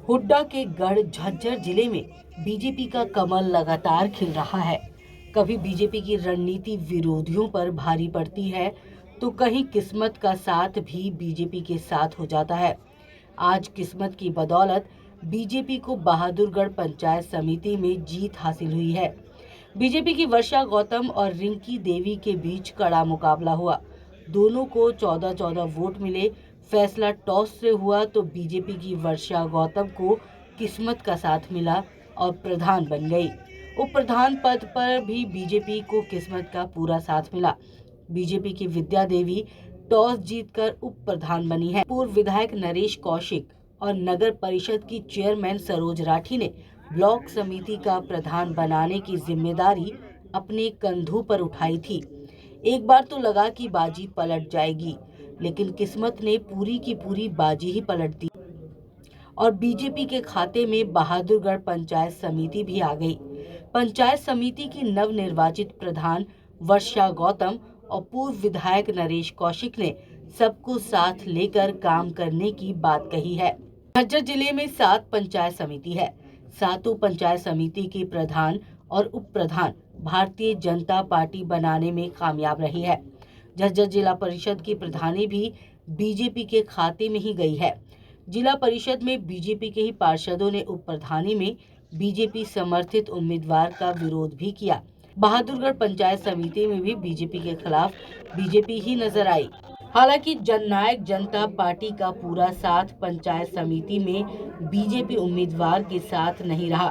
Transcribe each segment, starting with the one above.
हुड्डा के गढ़ झज्जर जिले में बीजेपी का कमल लगातार खिल रहा है। कभी बीजेपी की रणनीति विरोधियों पर भारी पड़ती है तो कहीं किस्मत का साथ भी बीजेपी के साथ हो जाता है। आज किस्मत की बदौलत बीजेपी को बहादुरगढ़ पंचायत समिति में जीत हासिल हुई है। बीजेपी की वर्षा गौतम और रिंकी देवी के बीच कड़ा मुकाबला हुआ। दोनों को 14-14 वोट मिले। फैसला टॉस से हुआ तो बीजेपी की वर्षा गौतम को किस्मत का साथ मिला और प्रधान बन गई। उप प्रधान पद पर भी बीजेपी को किस्मत का पूरा साथ मिला। बीजेपी की विद्या देवी टॉस जीतकर उप प्रधान बनी है। पूर्व विधायक नरेश कौशिक और नगर परिषद की चेयरमैन सरोज राठी ने ब्लॉक समिति का प्रधान बनाने की जिम्मेदारी अपने कंधों पर उठाई थी। एक बार तो लगा कि बाजी पलट जाएगी, लेकिन किस्मत ने पूरी की पूरी बाजी ही पलट दी और बीजेपी के खाते में बहादुरगढ़ पंचायत समिति भी आ गई। पंचायत समिति की नवनिर्वाचित प्रधान वर्षा गौतम और पूर्व विधायक नरेश कौशिक ने सबको साथ लेकर काम करने की बात कही है। झज्जर जिले में 7 पंचायत समिति है। 7 पंचायत समिति के प्रधान और उप प्रधान भारतीय जनता पार्टी बनाने में कामयाब रही है। झज्जर जिला परिषद की प्रधानी भी बीजेपी के खाते में ही गई है। जिला परिषद में बीजेपी के ही पार्षदों ने उप प्रधानी में बीजेपी समर्थित उम्मीदवार का विरोध भी किया। बहादुरगढ़ पंचायत समिति में भी बीजेपी के खिलाफ बीजेपी ही नजर आई। हालांकि जननायक जनता पार्टी का पूरा साथ पंचायत समिति में बीजेपी उम्मीदवार के साथ नहीं रहा,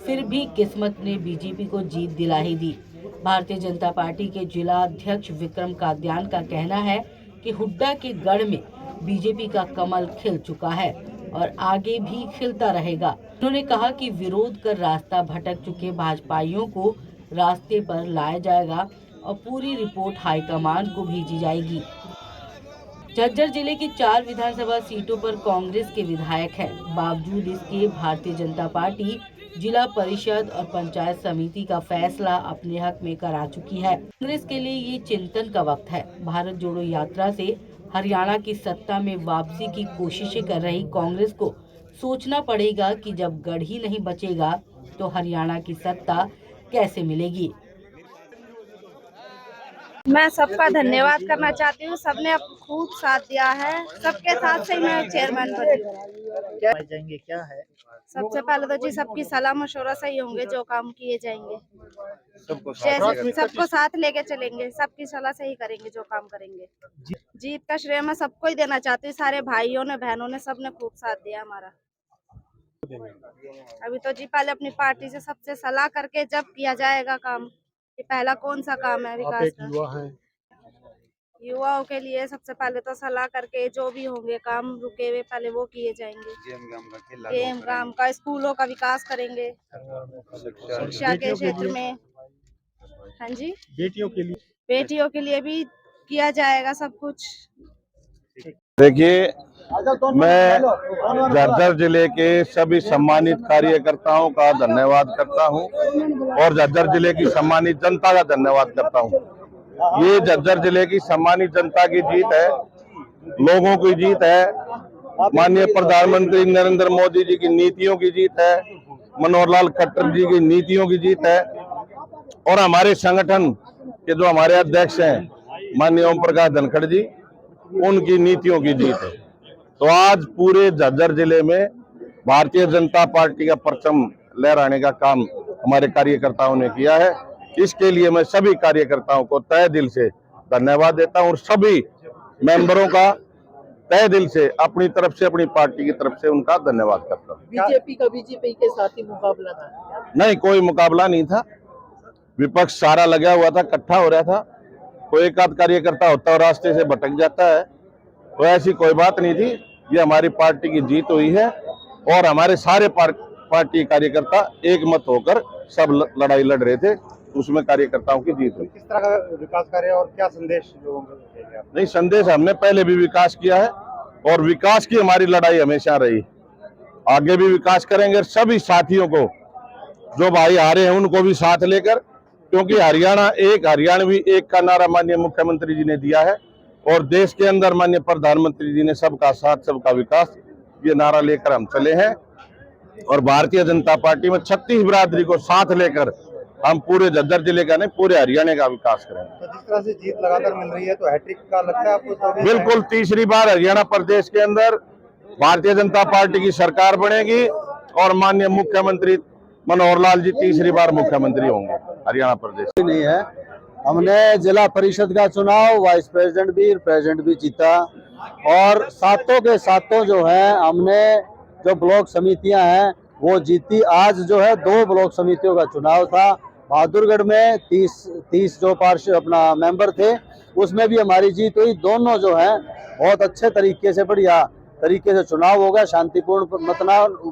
फिर भी किस्मत ने बीजेपी को जीत दिला ही दी। भारतीय जनता पार्टी के जिला अध्यक्ष विक्रम काद्यान का कहना है कि हुड्डा के गढ़ में बीजेपी का कमल खिल चुका है और आगे भी खिलता रहेगा। उन्होंने कहा कि विरोध कर रास्ता भटक चुके भाजपाइयों को रास्ते पर लाया जाएगा और पूरी रिपोर्ट हाईकमान को भेजी जाएगी। झज्जर जिले की 4 विधानसभा सीटों पर कांग्रेस के विधायक हैं। बावजूद इसके भारतीय जनता पार्टी जिला परिषद और पंचायत समिति का फैसला अपने हक में करा चुकी है। कांग्रेस के लिए ये चिंतन का वक्त है। भारत जोड़ो यात्रा से हरियाणा की सत्ता में वापसी की कोशिशें कर रही कांग्रेस को सोचना पड़ेगा कि जब गढ़ ही नहीं बचेगा तो हरियाणा की सत्ता कैसे मिलेगी। मैं सबका धन्यवाद करना चाहती हूँ। सबने खूब साथ दिया है। सबके साथ से मैं चेयरमैन बनी। क्या है? सबसे पहले तो जी सबकी सलाह मशवरा सही होंगे, जो काम किए जाएंगे सबको साथ लेके चलेंगे, सबकी सलाह सही करेंगे, जो काम करेंगे। जीत का श्रेय मैं सबको ही देना चाहती हूँ। सारे भाइयों ने, बहनों ने, सबने खूब साथ दिया हमारा। अभी तो जी पहले अपनी पार्टी से सबसे सलाह करके जब किया जाएगा काम। ये पहला कौन सा काम है विकास का? युवा है। युवाओं के लिए सबसे पहले तो सलाह करके जो भी होंगे काम रुके हुए पहले वो किए जाएंगे। गेम ग्राम का, स्कूलों का विकास करेंगे, शिक्षा के क्षेत्र में। हाँ जी, बेटियों के लिए भी किया जाएगा सब कुछ। देखिए, मैं झज्जर जिले के सभी सम्मानित कार्यकर्ताओं का धन्यवाद करता हूं और झज्जर जिले की सम्मानित जनता का धन्यवाद करता हूं। ये झज्जर जिले की सम्मानित जनता की जीत है, लोगों की जीत है, माननीय प्रधानमंत्री नरेंद्र मोदी जी की नीतियों की जीत है, मनोहर लाल खट्टर जी की नीतियों की जीत है और हमारे संगठन के जो हमारे अध्यक्ष हैं माननीय ओम प्रकाश धनखड़ जी, उनकी नीतियों की जीत है। तो आज पूरे झज्जर जिले में भारतीय जनता पार्टी का परचम लहराने का काम हमारे कार्यकर्ताओं ने किया है। इसके लिए मैं सभी कार्यकर्ताओं को तहे दिल से धन्यवाद देता हूं और सभी मेंबरों का तहे दिल से अपनी तरफ से, अपनी पार्टी की तरफ से उनका धन्यवाद करता हूं। बीजेपी के साथ ही मुकाबला था? नहीं, कोई मुकाबला नहीं था। विपक्ष सारा लगा हुआ था, इकट्ठा हो रहा था। कोई एक आध कार्यकर्ता होता और रास्ते से भटक जाता है, तो ऐसी कोई बात नहीं थी। ये हमारी पार्टी की जीत हुई है और हमारे सारे पार्टी कार्यकर्ता एक मत होकर सब लड़ाई लड़ रहे थे, उसमें कार्यकर्ताओं की जीत हुई। किस तरह का विकास कार्य और क्या संदेश लोगों को देंगे आप? नहीं, संदेश हमने पहले भी विकास किया है और विकास की हमारी लड़ाई हमेशा रही, आगे भी विकास करेंगे। सभी साथियों को, जो भाई आ रहे हैं उनको भी साथ लेकर, क्योंकि हरियाणा एक, हरियाणवी एक का नारा माननीय मुख्यमंत्री जी ने दिया है और देश के अंदर माननीय प्रधानमंत्री जी ने सबका साथ सबका विकास ये नारा लेकर हम चले हैं और भारतीय जनता पार्टी में 36 बिरादरी को साथ लेकर हम पूरे झज्जर जिले का नहीं पूरे हरियाणा का विकास करेंगे। तो जिस तरह से जीत लगातार मिल रही है तो हैट्रिक का लगता है आपको? तो बिल्कुल, तीसरी बार हरियाणा प्रदेश के अंदर भारतीय जनता पार्टी की सरकार बनेगी और माननीय मुख्यमंत्री मनोहर लाल जी तीसरी बार मुख्यमंत्री होंगे हरियाणा प्रदेश। नहीं है, हमने जिला परिषद का चुनाव वाइस प्रेसिडेंट भी जीता और सातों के सातों जो है हमने जो ब्लॉक समितियां हैं वो जीती। आज जो है 2 ब्लॉक समितियों का चुनाव था। बहादुरगढ़ में 30 जो पार्षद अपना मेंबर थे उसमें भी हमारी जीत हुई। दोनों जो है बहुत अच्छे तरीके से बढ़िया तरीके से चुनाव हो गया, शांतिपूर्ण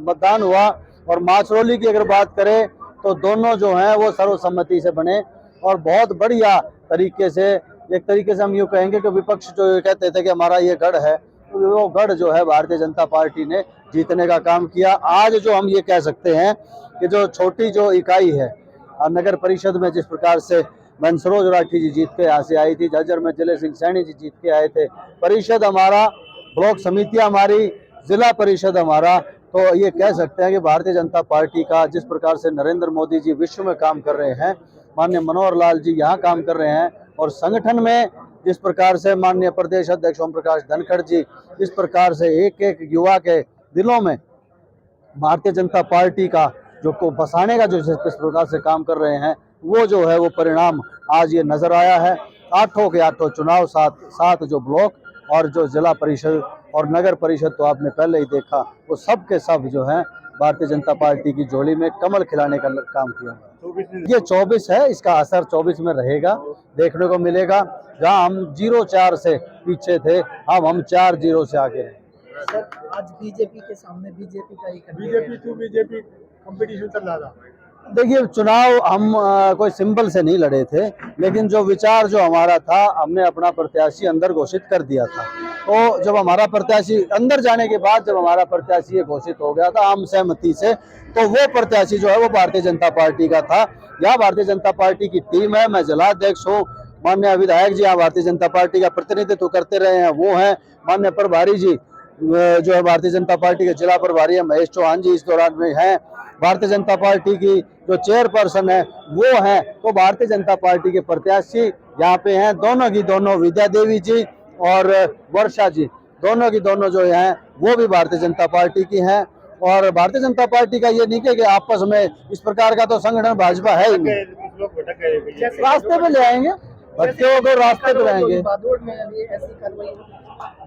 मतदान हुआ। और माचरौली की अगर बात करें तो दोनों जो हैं वो सर्वसम्मति से बने और बहुत बढ़िया तरीके से, एक तरीके से हम यूँ कहेंगे कि विपक्ष जो कहते थे कि हमारा ये गढ़ है, तो वो गढ़ जो है भारतीय जनता पार्टी ने जीतने का काम किया। आज जो हम ये कह सकते हैं कि जो छोटी जो इकाई है नगर परिषद में जिस प्रकार से मनसरोज राठी जी जीत के यहाँ से आई थी, झज्जर में जले सिंह सैनी जी जीत के आए थे, परिषद हमारा, ब्लॉक समितियाँ हमारी, जिला परिषद हमारा, तो ये कह सकते हैं कि भारतीय जनता पार्टी का जिस प्रकार से नरेंद्र मोदी जी विश्व में काम कर रहे हैं, माननीय मनोहर लाल जी यहाँ काम कर रहे हैं और संगठन में जिस प्रकार से माननीय प्रदेश अध्यक्ष ओम प्रकाश धनखड़ जी इस प्रकार से एक एक युवा के दिलों में भारतीय जनता पार्टी का जो को बसाने का जो जिस प्रकार से काम कर रहे हैं, वो जो है वो परिणाम आज ये नजर आया है। 8 के 8 चुनाव, 7 जो ब्लॉक और जो जिला परिषद और नगर परिषद तो आपने पहले ही देखा, वो सब के सब जो है भारतीय जनता पार्टी की झोली में कमल खिलाने का काम किया। ये 24 है, इसका असर 24 में रहेगा, देखने को मिलेगा। जहां हम 0-4 से पीछे थे, हम 4-0 से आगे हैं। सर, आज बीजेपी के सामने बीजेपी कंपटीशन चल रहा था। देखिए, चुनाव हम कोई सिंबल से नहीं लड़े थे, लेकिन जो विचार जो हमारा था, हमने अपना प्रत्याशी अंदर घोषित कर दिया था। तो जब हमारा प्रत्याशी अंदर जाने के बाद जब हमारा प्रत्याशी घोषित हो गया था हम सहमति से, तो वो प्रत्याशी जो है वो भारतीय जनता पार्टी का था। यहाँ भारतीय जनता पार्टी की टीम है, मैं जिलाध्यक्ष हूँ, माननीय विधायक जी यहाँ भारतीय जनता पार्टी का प्रतिनिधित्व करते रहे हैं, वो हैं माननीय प्रभारी जी जो है भारतीय जनता पार्टी के जिला प्रभारी है महेश चौहान जी इस दौरान में हैं, भारतीय जनता पार्टी की जो चेयरपर्सन है वो हैं। तो भारतीय जनता पार्टी के प्रत्याशी यहाँ पे हैं, दोनों की दोनों विद्या देवी जी और वर्षा जी, दोनों की दोनों जो हैं वो भी भारतीय जनता पार्टी की हैं। और भारतीय जनता पार्टी का ये नहीं कि आपस में इस प्रकार का तो संगठन भाजपा है ही नहीं, रास्ते पे ले आएंगे, बच्चों को रास्ते पे लाएंगे।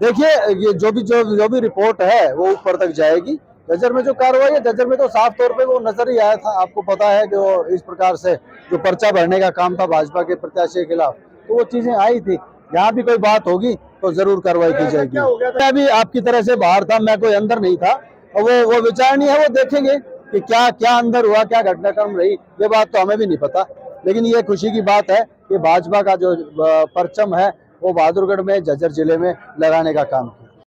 देखिए, ये जो भी रिपोर्ट है वो ऊपर तक जाएगी। झज्जर में जो कार्रवाई है, झज्जर में तो साफ तौर पे वो नजर ही आया था, आपको पता है कि वो इस प्रकार से जो पर्चा भरने का काम था भाजपा के प्रत्याशी के खिलाफ, तो वो चीजें आई थी। यहाँ भी कोई बात होगी तो जरूर कार्रवाई की जाएगी। मैं भी आपकी तरह से बाहर था, मैं कोई अंदर नहीं था, और वो विचारणीय है, वो देखेंगे कि क्या अंदर हुआ, क्या घटनाक्रम रही, ये बात तो हमें भी नहीं पता। लेकिन ये खुशी की बात है कि भाजपा का जो परचम है वो बहादुरगढ़ में, झज्जर जिले में लगाने का काम किया।